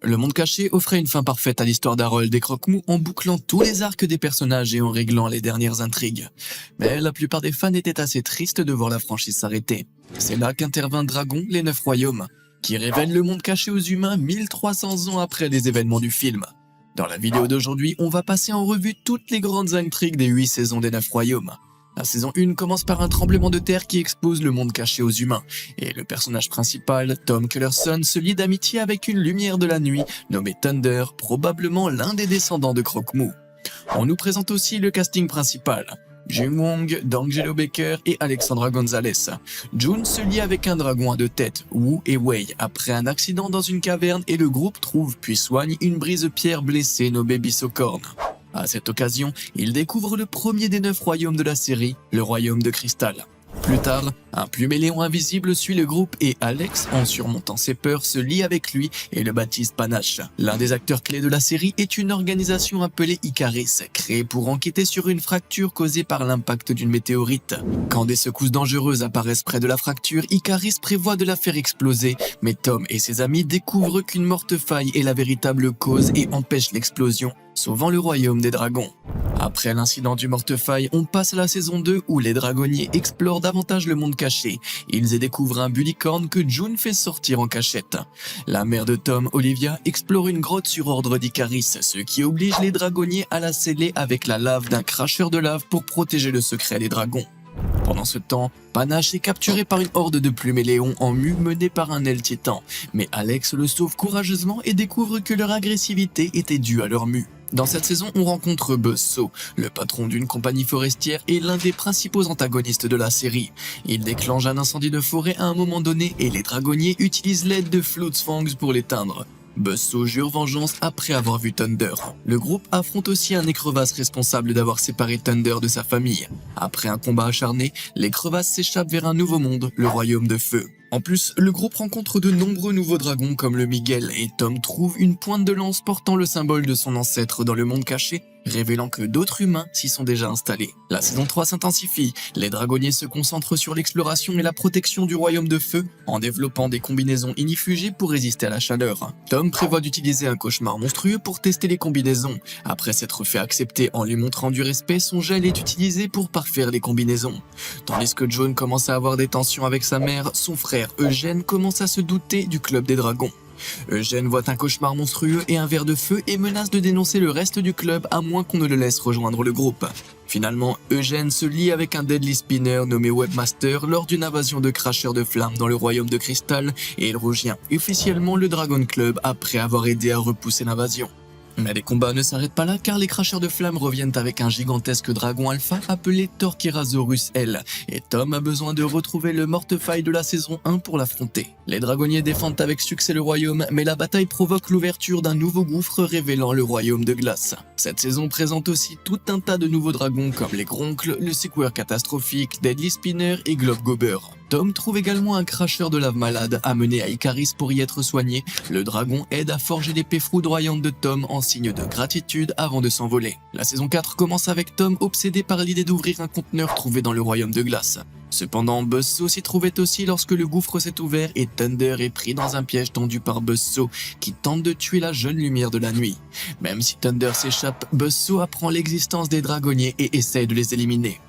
Le monde caché offrait une fin parfaite à l'histoire d'Harold et Croque-Mou en bouclant tous les arcs des personnages et en réglant les dernières intrigues. Mais la plupart des fans étaient assez tristes de voir la franchise s'arrêter. C'est là qu'intervint Dragon, les 9 royaumes, qui révèle le monde caché aux humains 1300 ans après les événements du film. Dans la vidéo d'aujourd'hui, on va passer en revue toutes les grandes intrigues des 8 saisons des 9 royaumes. La saison 1 commence par un tremblement de terre qui expose le monde caché aux humains, et le personnage principal, Tom Cullerson, se lie d'amitié avec une lumière de la nuit, nommée Thunder, probablement l'un des descendants de Croque-Mou. On nous présente aussi le casting principal, Jim Wong, D'Angelo Baker et Alexandra Gonzalez. June se lie avec un dragon à 2 têtes, Wu et Wei, après un accident dans une caverne et le groupe trouve puis soigne une brise-pierre blessée nommée Bissocorne. À cette occasion, il découvre le premier des 9 royaumes de la série, le royaume de cristal. Plus tard, un pluméléon invisible suit le groupe et Alex, en surmontant ses peurs, se lie avec lui et le baptise Panache. L'un des acteurs clés de la série est une organisation appelée Icaris, créée pour enquêter sur une fracture causée par l'impact d'une météorite. Quand des secousses dangereuses apparaissent près de la fracture, Icaris prévoit de la faire exploser, mais Tom et ses amis découvrent qu'une morte-faille est la véritable cause et empêche l'explosion, sauvant le royaume des dragons. Après l'incident du mortefaille, on passe à la saison 2 où les dragonniers explorent davantage le monde caché. Ils y découvrent un bulicorne que June fait sortir en cachette. La mère de Tom, Olivia, explore une grotte sur ordre d'Icaris, ce qui oblige les dragonniers à la sceller avec la lave d'un cracheur de lave pour protéger le secret des dragons. Pendant ce temps, Panache est capturé par une horde de pluméléons en mue menée par un aile titan, mais Alex le sauve courageusement et découvre que leur agressivité était due à leur mue. Dans cette saison, on rencontre Buzzsaw, le patron d'une compagnie forestière et l'un des principaux antagonistes de la série. Il déclenche un incendie de forêt à un moment donné et les dragonniers utilisent l'aide de Floatsfangs pour l'éteindre. Buzzsaw jure vengeance après avoir vu Thunder. Le groupe affronte aussi un écrevisse responsable d'avoir séparé Thunder de sa famille. Après un combat acharné, les crevasses s'échappent vers un nouveau monde, le royaume de feu. En plus, le groupe rencontre de nombreux nouveaux dragons comme le Miguel et Tom trouve une pointe de lance portant le symbole de son ancêtre dans le monde caché, révélant que d'autres humains s'y sont déjà installés. La saison 3 s'intensifie, les dragonniers se concentrent sur l'exploration et la protection du royaume de feu en développant des combinaisons inifugées pour résister à la chaleur. Tom prévoit d'utiliser un cauchemar monstrueux pour tester les combinaisons. Après s'être fait accepter en lui montrant du respect, son gel est utilisé pour parfaire les combinaisons. Tandis que John commence à avoir des tensions avec sa mère, son frère Eugène commence à se douter du club des dragons. Eugène voit un cauchemar monstrueux et un ver de feu et menace de dénoncer le reste du club à moins qu'on ne le laisse rejoindre le groupe. Finalement, Eugène se lie avec un Deadly Spinner nommé Webmaster lors d'une invasion de cracheurs de flammes dans le royaume de cristal et il rejoint officiellement le Dragon Club après avoir aidé à repousser l'invasion. Mais les combats ne s'arrêtent pas là car les cracheurs de flammes reviennent avec un gigantesque dragon alpha appelé Torquerasaurus L et Tom a besoin de retrouver le mortefaille de la saison 1 pour l'affronter. Les dragonniers défendent avec succès le royaume mais la bataille provoque l'ouverture d'un nouveau gouffre révélant le royaume de glace. Cette saison présente aussi tout un tas de nouveaux dragons comme les Gronkles, le Sequoia catastrophique, Deadly Spinner et Globe Gobber. Tom trouve également un cracheur de lave malade amené à Icaris pour y être soigné. Le dragon aide à forger l'épée foudroyante de Tom en signe de gratitude avant de s'envoler. La saison 4 commence avec Tom obsédé par l'idée d'ouvrir un conteneur trouvé dans le royaume de glace. Cependant, Buzzsaw s'y trouvait aussi lorsque le gouffre s'est ouvert et Thunder est pris dans un piège tendu par Buzzsaw qui tente de tuer la jeune lumière de la nuit. Même si Thunder s'échappe, Buzzsaw apprend l'existence des dragonniers et essaie de les éliminer.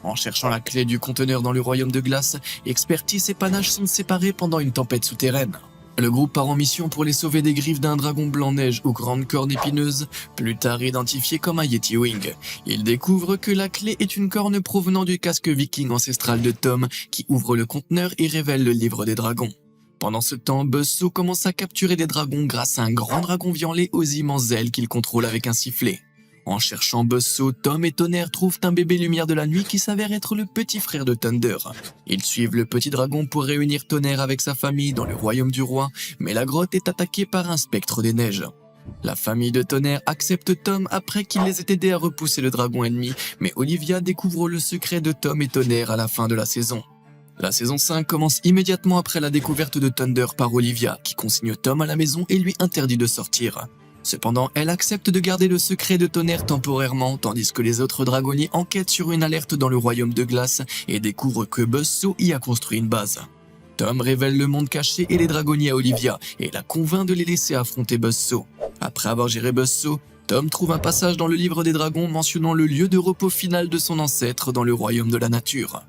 En cherchant la clé du conteneur dans le royaume de glace, Expertise et Panache sont séparés pendant une tempête souterraine. Le groupe part en mission pour les sauver des griffes d'un dragon blanc-neige aux grandes cornes épineuses, plus tard identifié comme un Yeti Wing. Ils découvrent que la clé est une corne provenant du casque viking ancestral de Tom, qui ouvre le conteneur et révèle le livre des dragons. Pendant ce temps, Buzzsaw commence à capturer des dragons grâce à un grand dragon violet aux immenses ailes qu'il contrôle avec un sifflet. En cherchant Buzzsaw, Tom et Tonnerre trouvent un bébé lumière de la nuit qui s'avère être le petit frère de Thunder. Ils suivent le petit dragon pour réunir Tonnerre avec sa famille dans le royaume du roi, mais la grotte est attaquée par un spectre des neiges. La famille de Tonnerre accepte Tom après qu'il les ait aidés à repousser le dragon ennemi, mais Olivia découvre le secret de Tom et Tonnerre à la fin de la saison. La saison 5 commence immédiatement après la découverte de Thunder par Olivia, qui consigne Tom à la maison et lui interdit de sortir. Cependant, elle accepte de garder le secret de Tonnerre temporairement, tandis que les autres dragonniers enquêtent sur une alerte dans le royaume de glace et découvrent que Buzzsaw y a construit une base. Tom révèle le monde caché et les dragonniers à Olivia et la convainc de les laisser affronter Buzzsaw. Après avoir géré Buzzsaw, Tom trouve un passage dans le livre des dragons mentionnant le lieu de repos final de son ancêtre dans le royaume de la nature.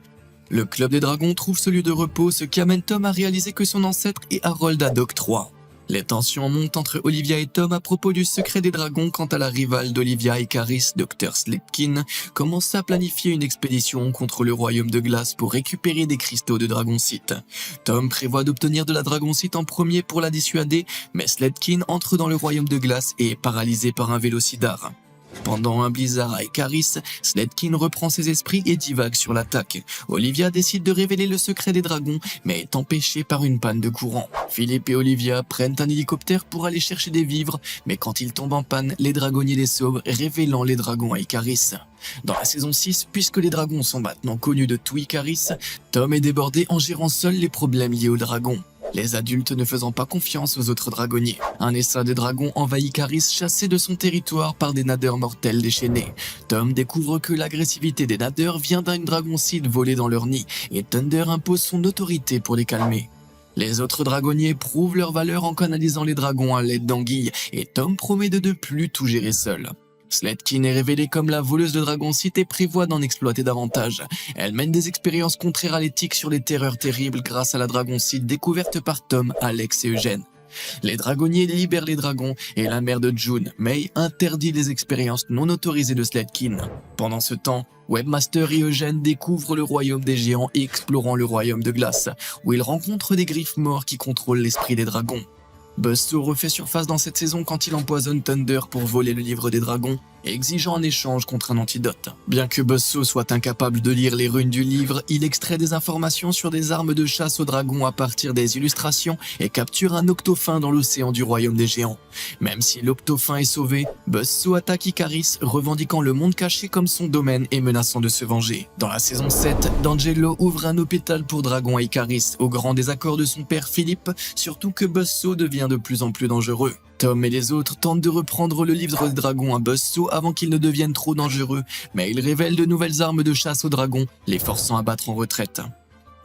Le club des dragons trouve ce lieu de repos, ce qui amène Tom à réaliser que son ancêtre est Harold Haddock III. Les tensions montent entre Olivia et Tom à propos du secret des dragons quant à la rivale d'Olivia et Caris, Dr. Sledkin, commence à planifier une expédition contre le royaume de glace pour récupérer des cristaux de dragoncite. Tom prévoit d'obtenir de la dragoncite en premier pour la dissuader, mais Sledkin entre dans le royaume de glace et est paralysé par un vélocidar. Pendant un blizzard à Icaris, Sledkin reprend ses esprits et divague sur l'attaque. Olivia décide de révéler le secret des dragons, mais est empêchée par une panne de courant. Philippe et Olivia prennent un hélicoptère pour aller chercher des vivres, mais quand ils tombent en panne, les dragonniers les sauvent, révélant les dragons à Icaris. Dans la saison 6, puisque les dragons sont maintenant connus de tout Icaris, Tom est débordé en gérant seul les problèmes liés aux dragons. Les adultes ne faisant pas confiance aux autres dragonniers. Un essa de dragons envahit Caris, chassé de son territoire par des nadeurs mortels déchaînés. Tom découvre que l'agressivité des nadeurs vient d'un dragoncide volé dans leur nid, et Thunder impose son autorité pour les calmer. Les autres dragonniers prouvent leur valeur en canalisant les dragons à l'aide d'anguilles, et Tom promet de ne plus tout gérer seul. Sledkin est révélée comme la voleuse de dragoncite et prévoit d'en exploiter davantage. Elle mène des expériences contraires à l'éthique sur les terreurs terribles grâce à la dragoncite découverte par Tom, Alex et Eugène. Les dragonniers libèrent les dragons et la mère de June, May, interdit les expériences non autorisées de Sledkin. Pendant ce temps, Webmaster et Eugène découvrent le royaume des géants et explorant le royaume de glace, où ils rencontrent des griffes morts qui contrôlent l'esprit des dragons. Buzzsaw refait surface dans cette saison quand il empoisonne Thunder pour voler le livre des dragons, exigeant un échange contre un antidote. Bien que Buzzsaw soit incapable de lire les runes du livre, il extrait des informations sur des armes de chasse aux dragons à partir des illustrations et capture un octophin dans l'océan du royaume des géants. Même si l'octophin est sauvé, Buzzsaw attaque Icaris, revendiquant le monde caché comme son domaine et menaçant de se venger. Dans la saison 7, D'Angelo ouvre un hôpital pour dragons à Icaris, au grand désaccord de son père Philippe, surtout que Buzzsaw devient de plus en plus dangereux. Tom et les autres tentent de reprendre le livre des dragons à Buzzsaw avant qu'il ne devienne trop dangereux, mais il révèle de nouvelles armes de chasse aux dragons, les forçant à battre en retraite.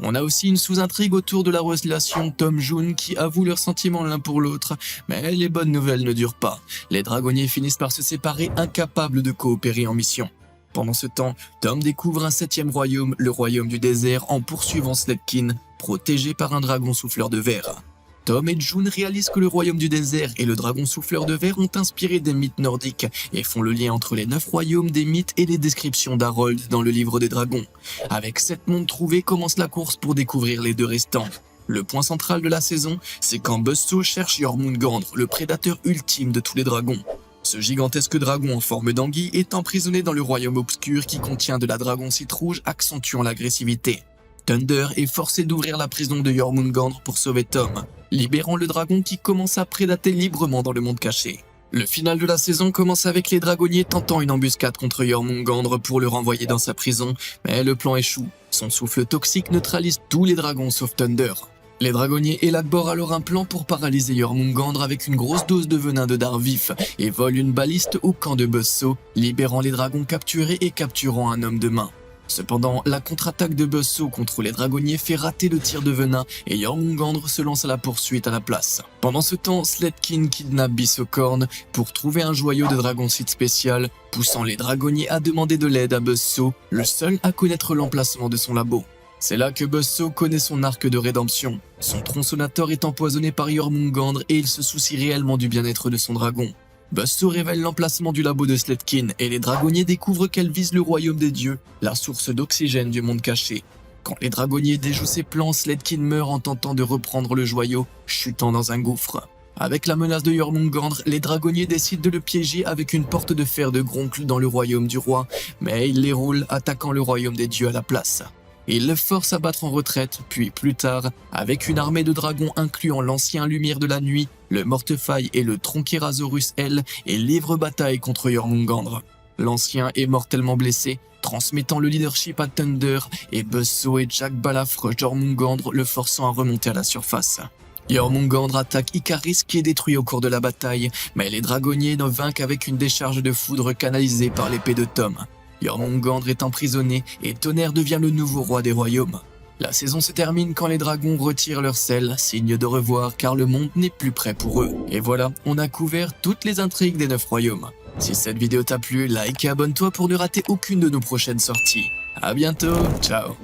On a aussi une sous-intrigue autour de la relation Tom-June qui avouent leurs sentiments l'un pour l'autre, mais les bonnes nouvelles ne durent pas. Les dragonniers finissent par se séparer, incapables de coopérer en mission. Pendant ce temps, Tom découvre un 7e royaume, le royaume du désert, en poursuivant Sledkin, protégé par un dragon souffleur de verre. Tom et June réalisent que le royaume du désert et le dragon souffleur de verre ont inspiré des mythes nordiques et font le lien entre les 9 royaumes des mythes et les descriptions d'Harold dans le livre des dragons. Avec 7 mondes trouvés, commence la course pour découvrir les 2 restants. Le point central de la saison, c'est quand Buzzsaw cherche Jormungandr, le prédateur ultime de tous les dragons. Ce gigantesque dragon en forme d'anguille est emprisonné dans le royaume obscur qui contient de la dragoncite rouge accentuant l'agressivité. Thunder est forcé d'ouvrir la prison de Jormungandr pour sauver Tom, libérant le dragon qui commence à prédater librement dans le monde caché. Le final de la saison commence avec les dragonniers tentant une embuscade contre Jormungandr pour le renvoyer dans sa prison, mais le plan échoue. Son souffle toxique neutralise tous les dragons sauf Thunder. Les dragonniers élaborent alors un plan pour paralyser Jormungandr avec une grosse dose de venin de dard vif et volent une baliste au camp de Buzzsaw, libérant les dragons capturés et capturant un homme de main. Cependant, la contre-attaque de Buzzsaw contre les dragonniers fait rater le tir de venin et Jormungandr se lance à la poursuite à la place. Pendant ce temps, Sledkin kidnappe Bissocorn pour trouver un joyau de dragoncite spécial, poussant les dragonniers à demander de l'aide à Buzzsaw, le seul à connaître l'emplacement de son labo. C'est là que Buzzsaw connaît son arc de rédemption. Son tronçonnator est empoisonné par Jormungandr et il se soucie réellement du bien-être de son dragon. Buzzsaw révèle l'emplacement du labo de Sledkin et les dragonniers découvrent qu'elle vise le royaume des dieux, la source d'oxygène du monde caché. Quand les dragonniers déjouent ses plans, Sledkin meurt en tentant de reprendre le joyau, chutant dans un gouffre. Avec la menace de Jormungandr, les dragonniers décident de le piéger avec une porte de fer de Groncle dans le royaume du roi, mais ils les roulent, attaquant le royaume des dieux à la place. Ils le forcent à battre en retraite, puis plus tard, avec une armée de dragons incluant l'ancien Lumière de la Nuit, le Mortefaille et le Tronkérasaurus L, et livrent bataille contre Jormungandr. L'ancien est mortellement blessé, transmettant le leadership à Thunder, et Buzzsaw et Jack balafrent Jormungandr, le forçant à remonter à la surface. Jormungandr attaque Icaris qui est détruit au cours de la bataille, mais les dragonniers ne vainquent avec une décharge de foudre canalisée par l'épée de Tom. Jormungandr est emprisonné et Tonnerre devient le nouveau roi des royaumes. La saison se termine quand les dragons retirent leur sel, signe de revoir car le monde n'est plus prêt pour eux. Et voilà, on a couvert toutes les intrigues des 9 royaumes. Si cette vidéo t'a plu, like et abonne-toi pour ne rater aucune de nos prochaines sorties. À bientôt, ciao.